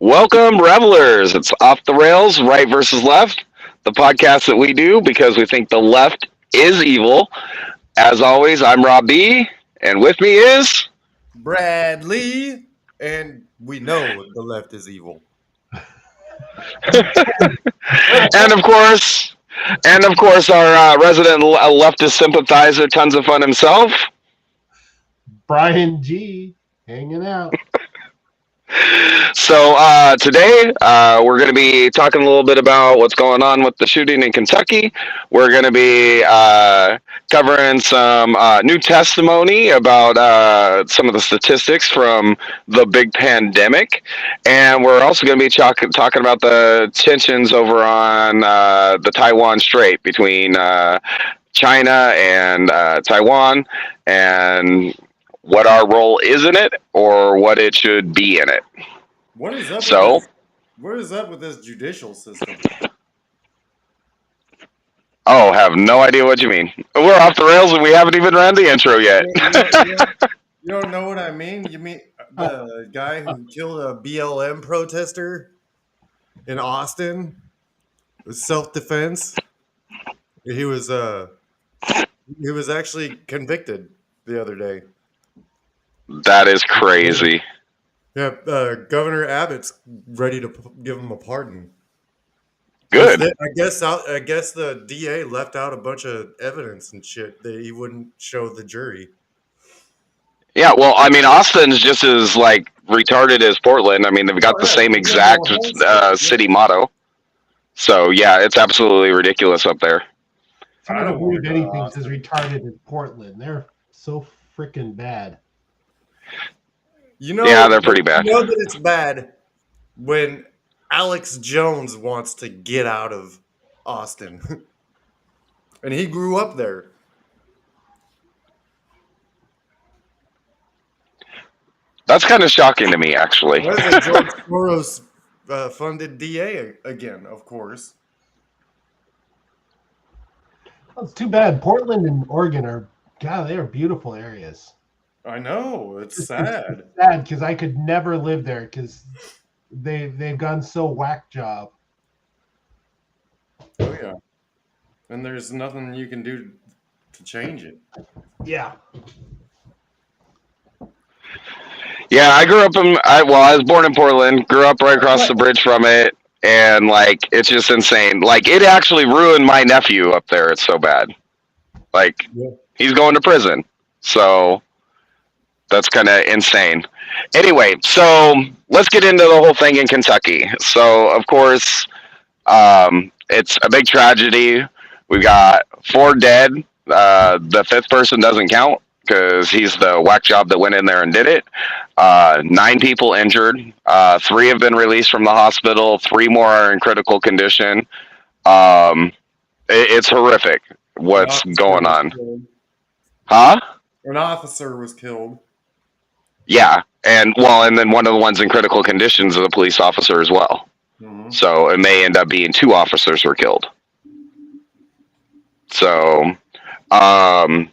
Welcome, revelers. It's Off the Rails, Right versus Left, the podcast that we do because we think the left is evil. As always, I'm Rob B, and with me is. Bradley, and we know the left is evil. and of course, our resident leftist sympathizer, tons of fun himself. Brian G. hanging out. So today we're going to be talking a little bit about what's going on with the shooting in Kentucky. We're going to be covering some new testimony about some of the statistics from the big pandemic, and we're also going to be talking about the tensions over on the Taiwan Strait between China and Taiwan, and what our role is in it or what it should be in it. What is up? So, what is up with this judicial system? oh, have no idea what you mean. We're off the rails and we haven't even ran the intro yet. You don't know what I mean? You mean the guy who killed a BLM protester in Austin? Self-defense. He was actually convicted the other day. That is crazy. Yeah, Governor Abbott's ready to give him a pardon. Good. I guess the DA left out a bunch of evidence and shit that he wouldn't show the jury. Yeah, well, I mean, Austin's just as like retarded as Portland. I mean, they've got the same exact city motto. So yeah, it's absolutely ridiculous up there. I don't believe anything's as retarded as Portland. They're so freaking bad. You know, yeah, they're pretty bad. You know that it's bad when Alex Jones wants to get out of Austin, and he grew up there. That's kind of shocking to me, actually. What is it, George Soros funded DA again, of course. Well, it's too bad. Portland and Oregon they are beautiful areas. I know, it's sad. It's sad because I could never live there because they've gone so whack job. Oh yeah, and there's nothing you can do to change it. Yeah. Yeah, I grew up I was born in Portland, grew up right across the bridge from it, and like it's just insane. Like it actually ruined my nephew up there. It's so bad. Like he's going to prison. So that's kind of insane. Anyway, so let's get into the whole thing in Kentucky. So of course, it's a big tragedy. We've got 4 dead. The 5th person doesn't count because he's the whack job that went in there and did it. 9 people injured. 3 have been released from the hospital. 3 more are in critical condition. It's horrific what's going on. Huh? An officer was killed. Yeah, and then one of the ones in critical conditions is a police officer as well. Mm-hmm. So it may end up being 2 officers were killed. So, but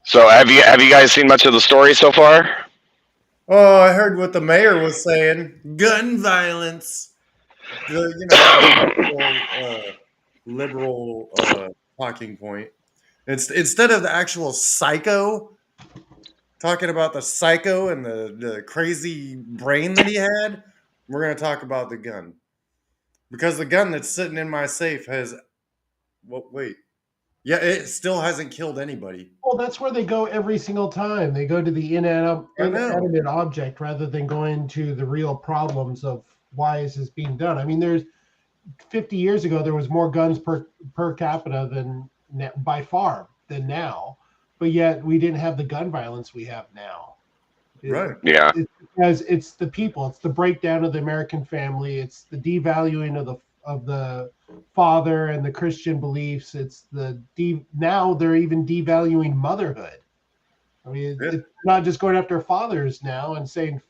so have you guys seen much of the story so far? Oh, I heard what the mayor was saying. Gun violence. Liberal talking point. Instead of the actual psycho talking about the psycho and the crazy brain that he had, we're going to talk about the gun. Because the gun that's sitting in my safe has... Well, wait. Yeah, it still hasn't killed anybody. Well, that's where they go every single time. They go to the inanimate object rather than going to the real problems of why is this being done. I mean, there's 50 years ago, there was more guns per capita than by far than now. But yet we didn't have the gun violence we have now. Right. Yeah. It's because it's the people. It's the breakdown of the American family. It's the devaluing of the father and the Christian beliefs. It's now they're even devaluing motherhood. I mean, it's not just going after fathers now and saying,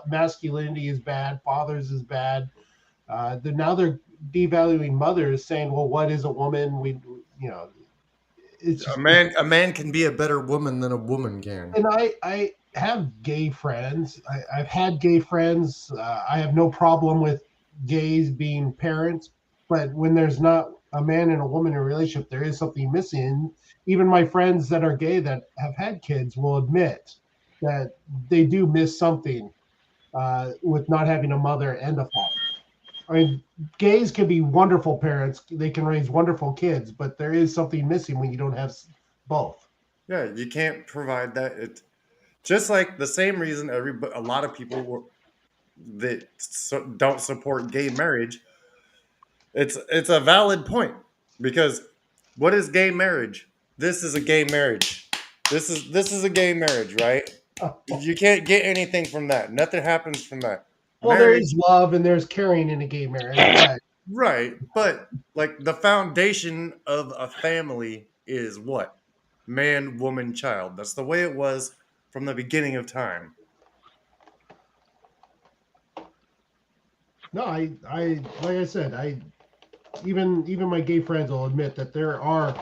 masculinity is bad, fathers is bad. Now they're devaluing mothers, saying, well, what is a woman? It's a man can be a better woman than a woman can. And have gay friends. I've had gay friends. I have no problem with gays being parents, but when there's not a man and a woman in a relationship, there is something missing. Even my friends that are gay that have had kids will admit that they do miss something with not having a mother and a father. I mean, gays can be wonderful parents. They can raise wonderful kids, but there is something missing when you don't have both. Yeah, you can't provide that. It just like the same reason a lot of people that don't support gay marriage. It's a valid point because what is gay marriage? This is a gay marriage. This is a gay marriage, right? You can't get anything from that. Nothing happens from that. Well, there is love and there's caring in a gay marriage, but right. But like the foundation of a family is what? Man, woman, child. That's the way it was from the beginning of time. no, I like I said, even my gay friends will admit that there are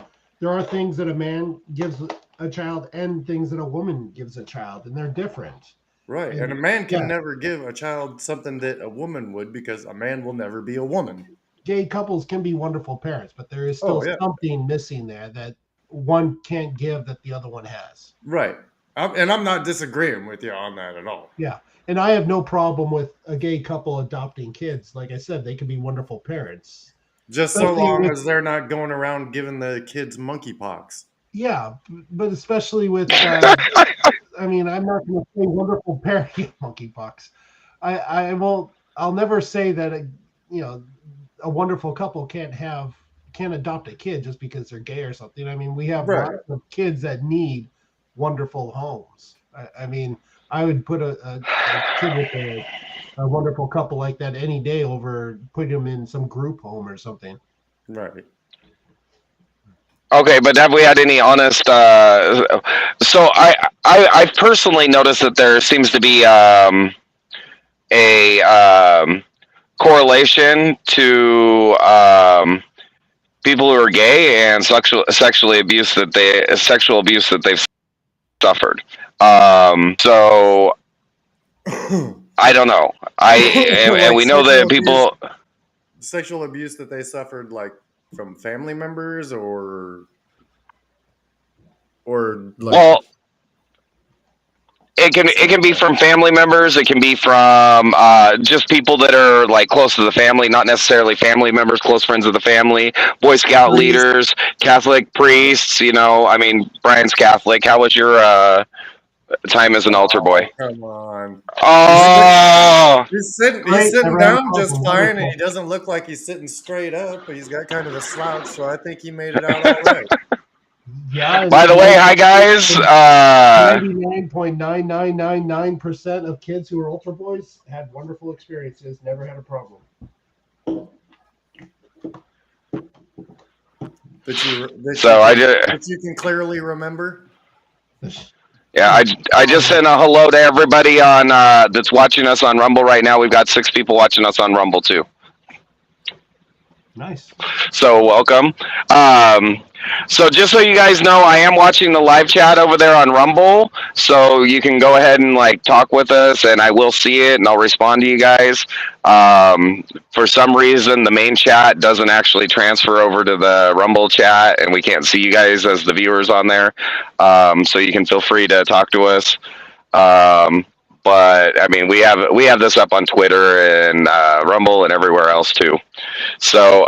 things that a man gives a child and things that a woman gives a child, and they're different. Right. And a man can never give a child something that a woman would because a man will never be a woman. Gay couples can be wonderful parents, but there is still something missing there that one can't give that the other one has. Right. And I'm not disagreeing with you on that at all. Yeah. And I have no problem with a gay couple adopting kids. Like I said, they can be wonderful parents. Just so long as they're not going around giving the kids monkeypox. Yeah, but especially with, I mean, I'm not going to say wonderful parenting monkeypox. I'll never say that, a wonderful couple can't adopt a kid just because they're gay or something. I mean, we have lots of kids that need wonderful homes. I mean, I would put a kid with a wonderful couple like that any day over putting them in some group home or something. Right. Okay, but have we had any honest? So I've personally noticed that there seems to be a correlation to people who are gay and sexual abuse that they've suffered. So I don't know. And we know that people sexual abuse that they suffered, like from family members or like, well, it can be from family members. It can be from just people that are like close to the family, not necessarily family members, close friends of the family, Boy Scout leaders, Catholic priests. I mean, Brian's Catholic. How was your time as an altar boy? Come on. Oh, he's sitting down just fine, and he doesn't look like he's sitting straight up, but he's got kind of a slouch, so I think he made it out all right. Yeah. By the way, hi guys. 99.9999% of kids who are altar boys had wonderful experiences, never had a problem. That you can clearly remember. Yeah, I just sent a hello to everybody on that's watching us on Rumble right now. We've got 6 people watching us on Rumble too. Nice. So welcome. So just so you guys know, I am watching the live chat over there on Rumble. So you can go ahead and talk with us, and I will see it, and I'll respond to you guys. For some reason, the main chat doesn't actually transfer over to the Rumble chat, and we can't see you guys as the viewers on there. So you can feel free to talk to us. But I mean, we have this up on Twitter and Rumble and everywhere else too. So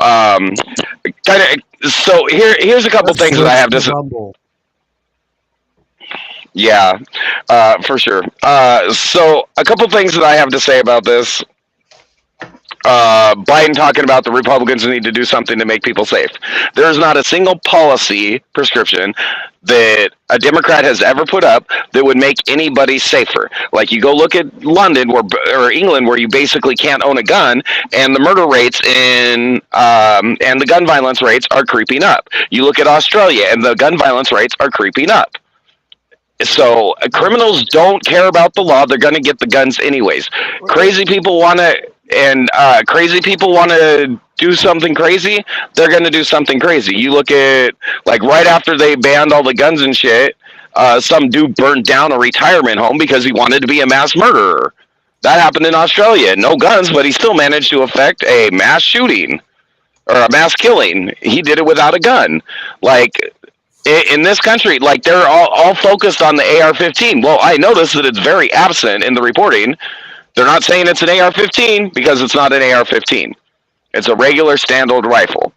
here's a couple things that I have to say. Yeah, for sure. So a couple things that I have to say about this. Biden talking about the Republicans need to do something to make people safe. There's not a single policy prescription that a Democrat has ever put up that would make anybody safer. Like you go look at London or England, where you basically can't own a gun, and the murder rates and the gun violence rates are creeping up. You look at Australia, and the gun violence rates are creeping up. So criminals don't care about the law; they're going to get the guns anyways. Crazy people want to do something crazy, they're going to do something crazy. You look at, right after they banned all the guns and shit, some dude burnt down a retirement home because he wanted to be a mass murderer. That happened in Australia. No guns, but he still managed to effect a mass shooting or a mass killing. He did it without a gun. Like, in this country, like, they're all focused on the AR-15. Well, I noticed that it's very absent in the reporting. They're not saying it's an AR-15 because it's not an AR-15. It's a regular standard rifle.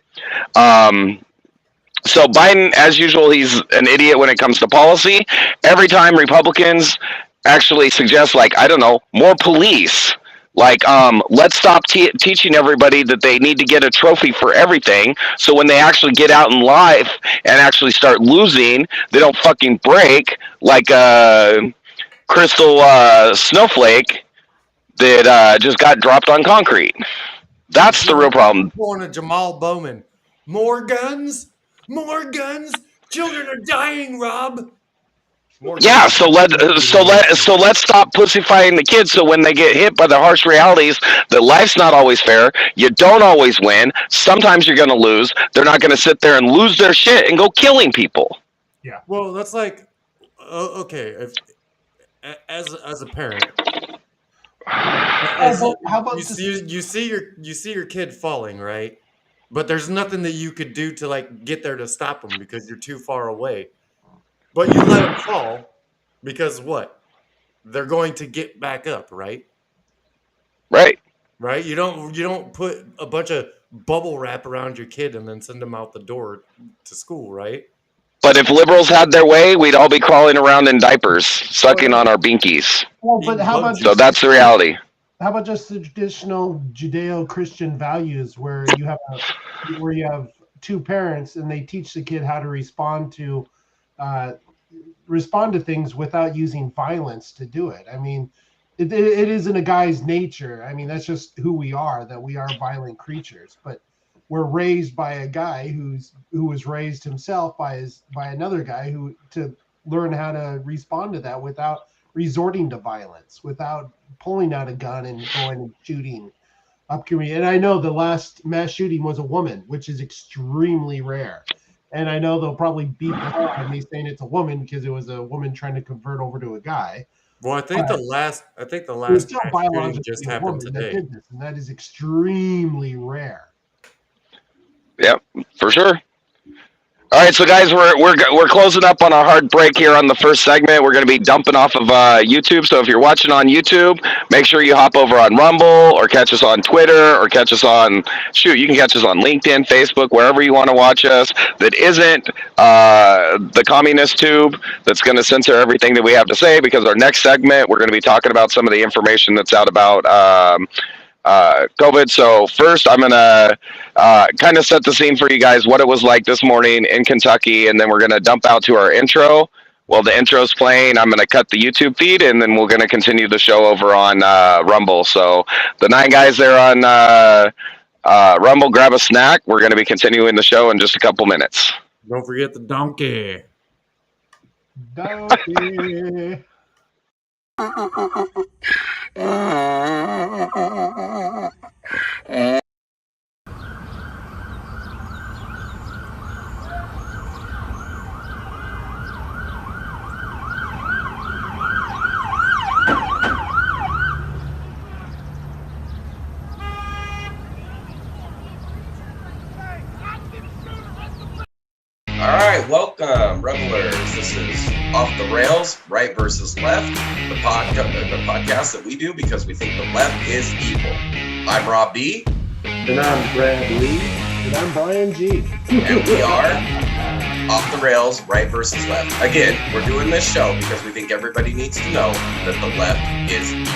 So Biden, as usual, he's an idiot when it comes to policy. Every time Republicans actually suggest, like, I don't know, more police, like, let's stop teaching everybody that they need to get a trophy for everything, so when they actually get out in life and actually start losing, they don't fucking break like a crystal snowflake that just got dropped on concrete. That's the real problem. Born a Jamal Bowman. More guns? More guns? Children are dying, Rob. Yeah, so let's stop pussifying the kids. So when they get hit by the harsh realities that life's not always fair, you don't always win. Sometimes you're going to lose. They're not going to sit there and lose their shit and go killing people. Yeah. Well, that's like, okay, as a parent, how about you see your kid falling, right? But there's nothing that you could do to like get there to stop him because you're too far away. But you let them fall because what? They're going to get back up, right? Right. Right? You don't put a bunch of bubble wrap around your kid and then send them out the door to school, right? But if liberals had their way, we'd all be crawling around in diapers, sucking on our binkies. Well, but how about So that's the reality. How about just the traditional Judeo-Christian values where you have two parents and they teach the kid how to respond to things without using violence to do it. I mean, it isn't a guy's nature. I mean, that's just who we are, that we are violent creatures. But we're raised by a guy who was raised himself by another guy to learn how to respond to that without resorting to violence, without pulling out a gun and going and shooting up community. And I know the last mass shooting was a woman, which is extremely rare. And I know they'll probably beat the hell out of me saying it's a woman because it was a woman trying to convert over to a guy. Well, I think the last still biologically just a happened woman today. that did this, and that is extremely rare. Yep, for sure. All right, so guys, we're closing up on a hard break here on the first segment. We're going to be dumping off of YouTube. So if you're watching on YouTube, make sure you hop over on Rumble or catch us on Twitter or catch us on you can catch us on LinkedIn, Facebook, wherever you want to watch us. That isn't the communist tube that's going to censor everything that we have to say, because our next segment we're going to be talking about some of the information that's out about COVID. So first, I'm gonna kind of set the scene for you guys, what it was like this morning in Kentucky, and then we're gonna dump out to our intro. While the intro's playing, I'm gonna cut the YouTube feed, and then we're gonna continue the show over on Rumble. So the 9 guys there on Rumble, grab a snack. We're gonna be continuing the show in just a couple minutes. Don't forget the donkey. Donkey. All right, welcome, revelers. This is Off the Rails, Right versus Left, the podcast that we do because we think the left is evil. I'm Rob B. And I'm Brad Lee. And I'm Brian G. And we are Off the Rails, Right versus Left. Again, we're doing this show because we think everybody needs to know that the left is evil.